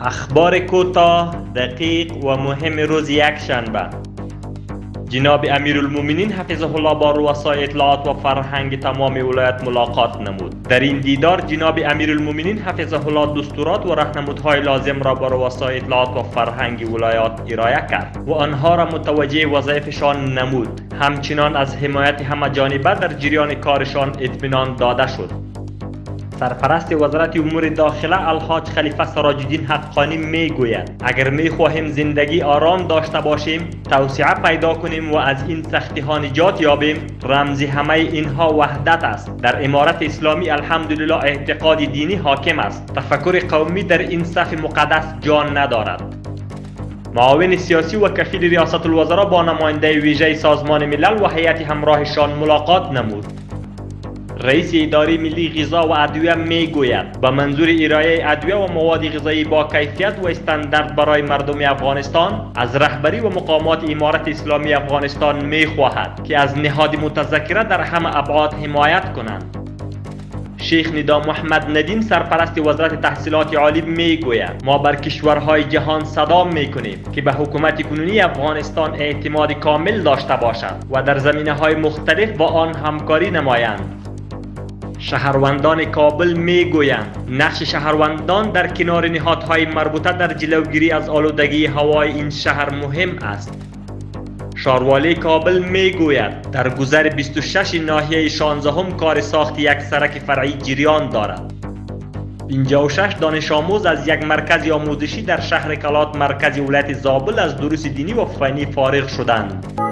اخبار کوتاه، دقیق و مهم روز یکشنبه. جناب امیرالمومنین حفظه الله با رؤسای اطلاعات و فرهنگ تمام ولایت ملاقات نمود. در این دیدار جناب امیرالمومنین حفظه الله دستورات و راهنمودهای لازم را با رؤسای اطلاعات و فرهنگ ولایات ارائه کرد و آنها را متوجه وظایفشان نمود. همچنان از حمایت همه جانبه در جریان کارشان اطمینان داده شد. سرپرست وزارت امور داخله الحاج خلیفه سراج‌الدین حقانی میگوید اگر میخواهیم زندگی آرام داشته باشیم، توسعه پیدا کنیم و از این سختی ها نجات یابیم، رمز همه اینها وحدت است. در امارت اسلامی الحمدلله اعتقاد دینی حاکم است. تفکر قومی در این صف مقدس جان ندارد. معاون سیاسی و کفیل ریاست الوزراء با نماینده ویژه سازمان ملل و هیئت همراهشان ملاقات نمود. رئیس اداره ملی غذا و ادویه میگوید به منظور ارائه ادویه و مواد غذایی با کیفیت و استاندارد برای مردم افغانستان از رهبری و مقامات امارت اسلامی افغانستان میخواهد که از نهاد متذکره در همه ابعاد حمایت کنند. شیخ ندا محمد ندیم سرپرست وزارت تحصیلات عالی میگوید ما بر کشورهای جهان صدا میکنیم که به حکومت کنونی افغانستان اعتماد کامل داشته باشد و در زمینه‌های مختلف با آن همکاری نمایند. شهروندان کابل میگویند نقش شهروندان در کنار نهادهای مربوطه در جلوگیری از آلودگی هوای این شهر مهم است. شاروالی کابل میگوید در گذر 26 ناحیه 16 کار ساخت یک سرک فرعی جریان دارد. 56 دانش آموز از یک مرکز آموزشی در شهر کلات مرکز ولایت زابل از دروس دینی و فنی فارغ شدند.